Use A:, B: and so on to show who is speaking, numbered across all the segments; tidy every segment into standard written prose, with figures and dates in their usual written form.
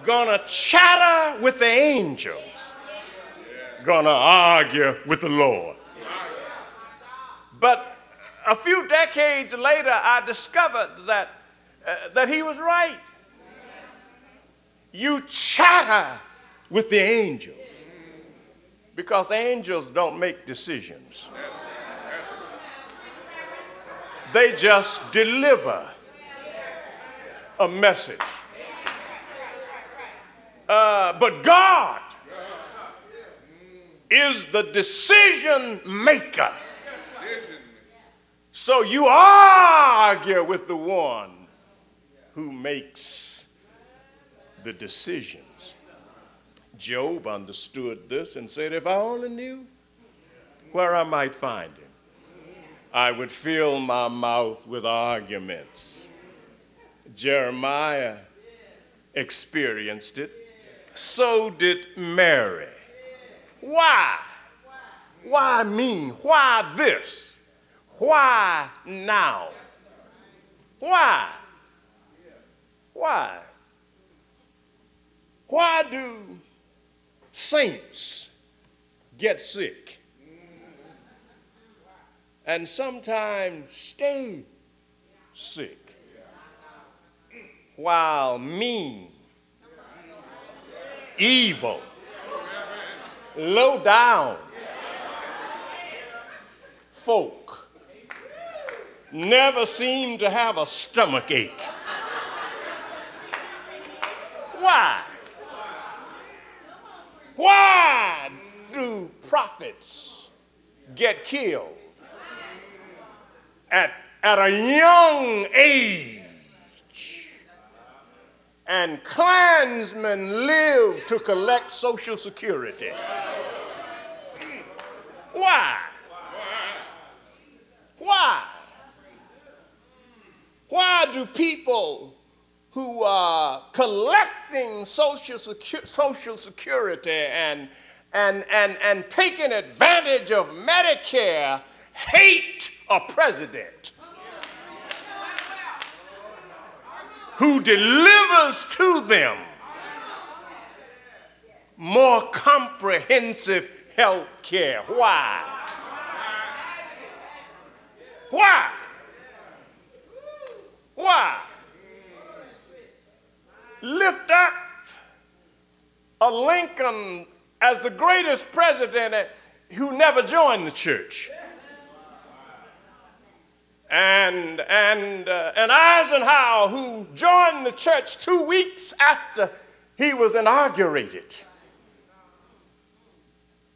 A: gonna chatter with the angels, gonna argue with the Lord. But a few decades later, I discovered that he was right. You chatter with the angels because angels don't make decisions. They just deliver a message. But God is the decision maker. So you argue with the one who makes the decisions. Job understood this and said, if I only knew where I might find him, I would fill my mouth with arguments. Jeremiah experienced it. So did Mary. Why? Why me? Why this? Why now? Why? Why? Why do saints get sick and sometimes stay sick while mean, evil, low down folk never seem to have a stomach ache? Why? Why do prophets get killed at a young age and Klansmen live to collect Social Security? Why? Why? Why do people who are collecting Social Security and taking advantage of Medicare hate a president who delivers to them more comprehensive health care? Why? Why? Why? Lift up a Lincoln as the greatest president who never joined the church. And Eisenhower, who joined the church 2 weeks after he was inaugurated.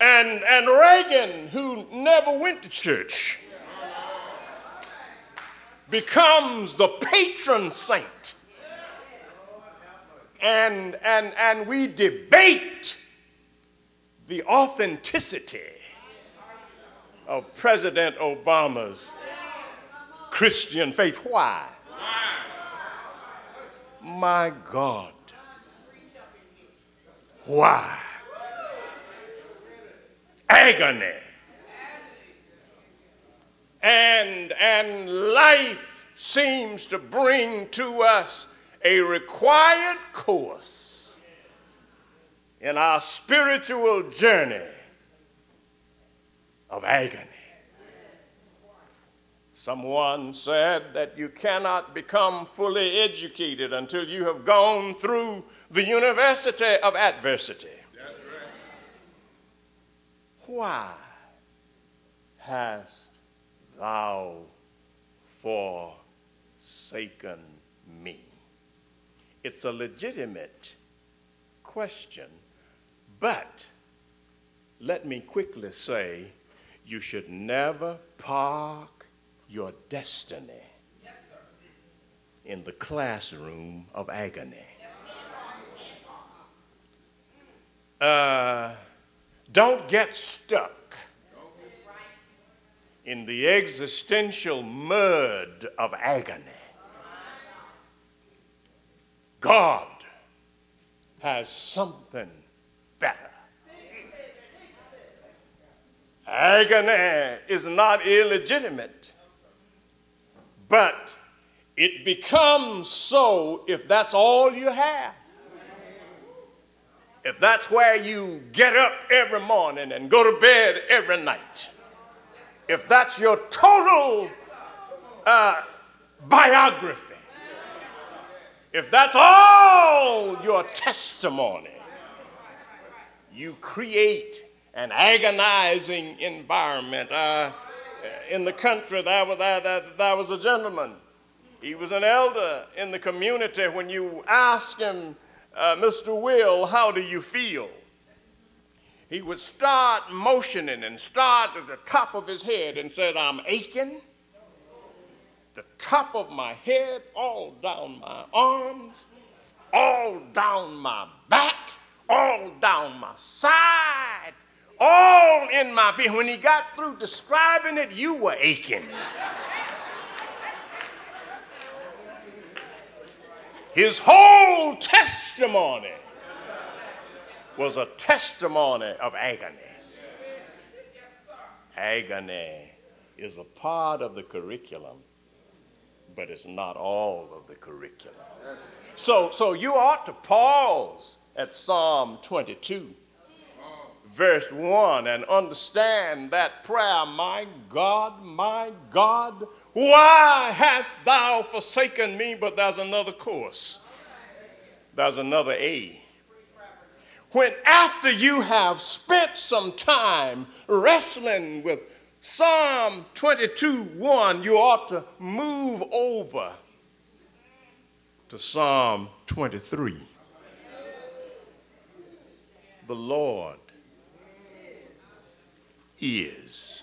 A: And Reagan, who never went to church, becomes the patron saint. And we debate the authenticity of President Obama's Christian faith. Why? My God. Why? Agony. And life seems to bring to us a required course in our spiritual journey of agony. Someone said that you cannot become fully educated until you have gone through the university of adversity. That's right. Why hast thou forsaken me? It's a legitimate question, but let me quickly say, you should never park your destiny in the classroom of agony. Don't get stuck in the existential mud of agony. God has something better. Agony is not illegitimate, but it becomes so if that's all you have. if that's where you get up every morning and go to bed every night, if that's your total biography, if that's all your testimony, you create an agonizing environment. In the country, there was a gentleman. He was an elder in the community. When you ask him, Mr. Will, how do you feel? He would start motioning and start at the top of his head and said, I'm aching. The top of my head, all down my arms, all down my back, all down my side, all in my feet. When he got through describing it, you were aching. His whole testimony was a testimony of agony. Agony is a part of the curriculum, but it's not all of the curriculum. So you ought to pause at Psalm 22, verse 1, and understand that prayer, my God, why hast thou forsaken me? But there's another course. There's another A. When after you have spent some time wrestling with Psalm 22:1, you ought to move over to Psalm 23. The Lord is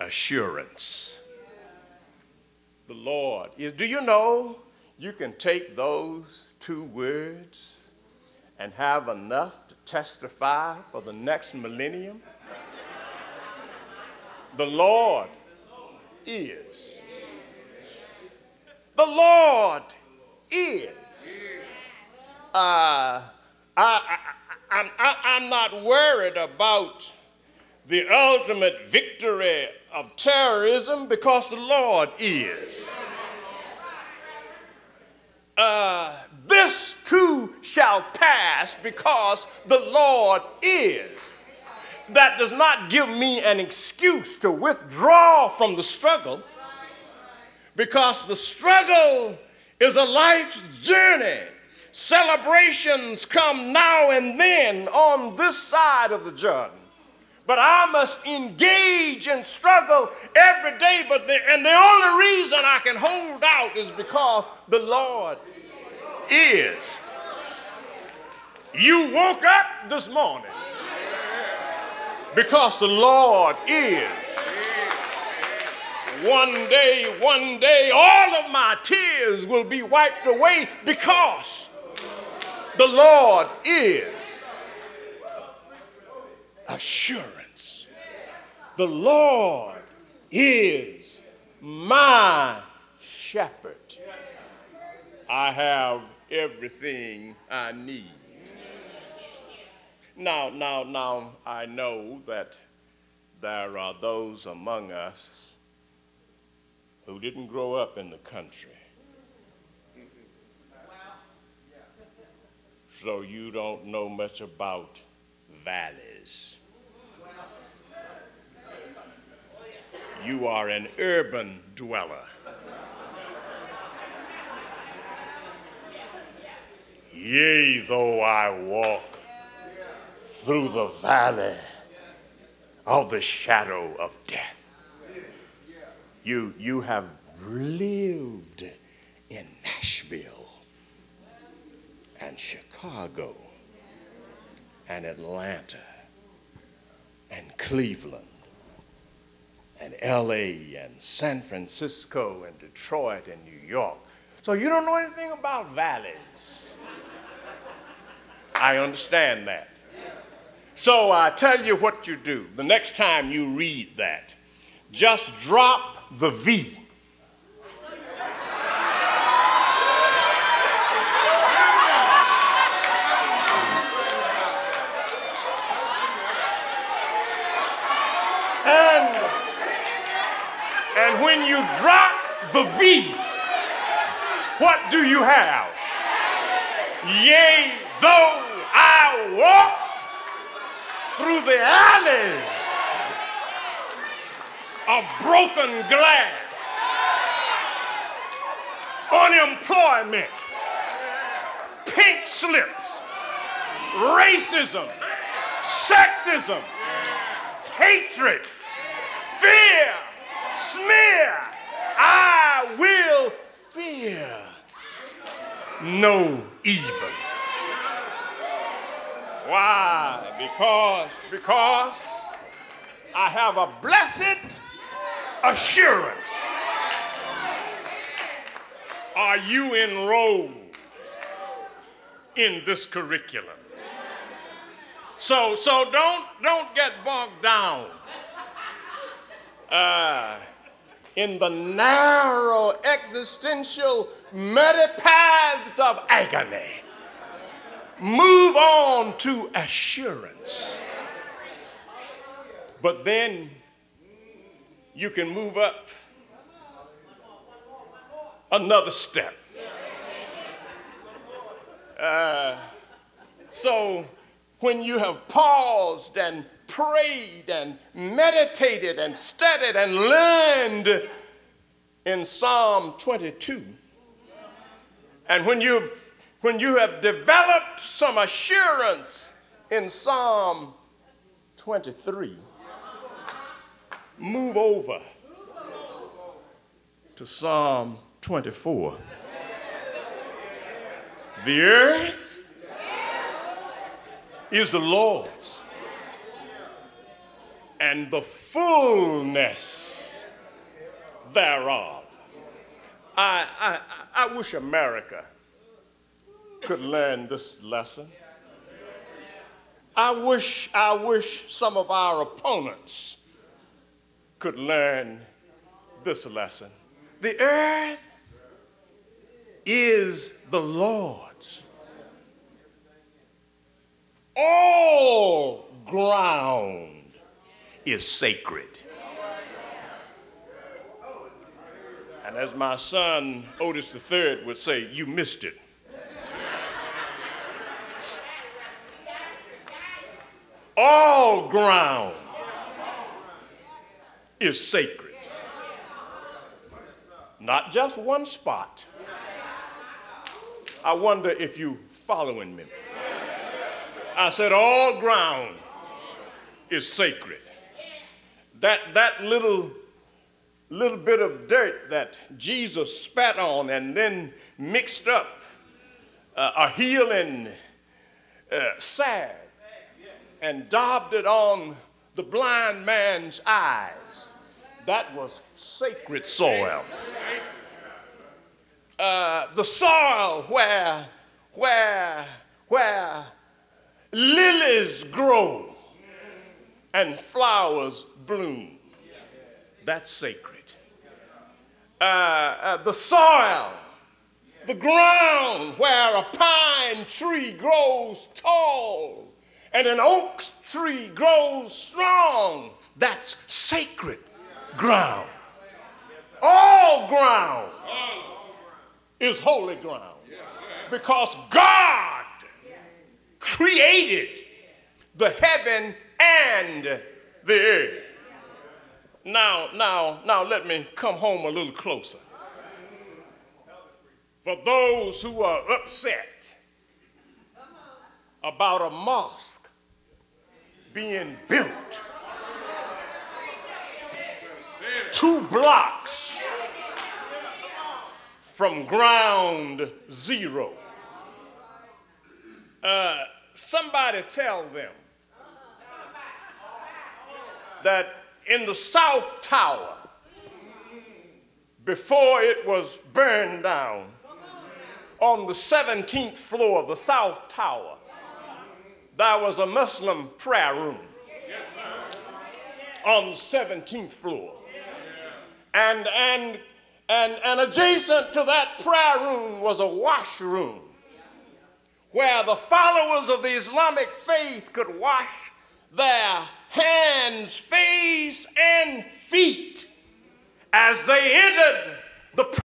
A: assurance. The Lord is. Do you know you can take those two words and have enough to testify for the next millennium? The Lord is. The Lord is. I'm not worried about the ultimate victory of terrorism because the Lord is. This too shall pass because the Lord is. That does not give me an excuse to withdraw from the struggle, because the struggle is a life's journey. Celebrations come now and then on this side of the Jordan, but I must engage in struggle every day. And the only reason I can hold out is because the Lord is. You woke up this morning because the Lord is. One day, all of my tears will be wiped away because the Lord is. Assurance. The Lord is my shepherd. I have everything I need. Now, I know that there are those among us who didn't grow up in the country. So you don't know much about valleys. You are an urban dweller. Yea, though I walk through the valley of the shadow of death. You have lived in Nashville and Chicago and Atlanta and Cleveland and LA and San Francisco and Detroit and New York. So you don't know anything about valleys. I understand that. So I tell you what you do. The next time you read that, just drop the V. And when you drop the V, what do you have? Yea, though I walk through the alleys of broken glass, unemployment, pink slips, racism, sexism, hatred, fear, smear, I will fear no evil. Why? Because I have a blessed assurance. Are you enrolled in this curriculum? So don't get bogged down in the narrow existential muddy paths of agony. Move on to assurance. But then you can move up another step. So when you have paused and prayed and meditated and studied and learned in Psalm 22, and when you have developed some assurance in Psalm 23, move over to Psalm 24. The earth is the Lord's, and the fullness thereof. I wish America could learn this lesson. I wish some of our opponents could learn this lesson. The earth is the Lord's. All ground is sacred. And as my son Otis III would say, you missed it. All ground is sacred. Not just one spot. I wonder if you following me. I said all ground is sacred. That little bit of dirt that Jesus spat on and then mixed up a healing salve and daubed it on the blind man's eyes, that was sacred soil. The soil where lilies grow and flowers bloom, that's sacred. The soil, the ground where a pine tree grows tall and an oak tree grows strong, that's sacred ground. All ground is holy ground because God created the heaven and the earth. Now let me come home a little closer. For those who are upset about a mosque being built 2 blocks from ground zero, somebody tell them that in the South Tower, before it was burned down, on the 17th floor of the South Tower, there was a Muslim prayer room on the 17th floor. And adjacent to that prayer room was a washroom where the followers of the Islamic faith could wash their hands, face, and feet as they entered the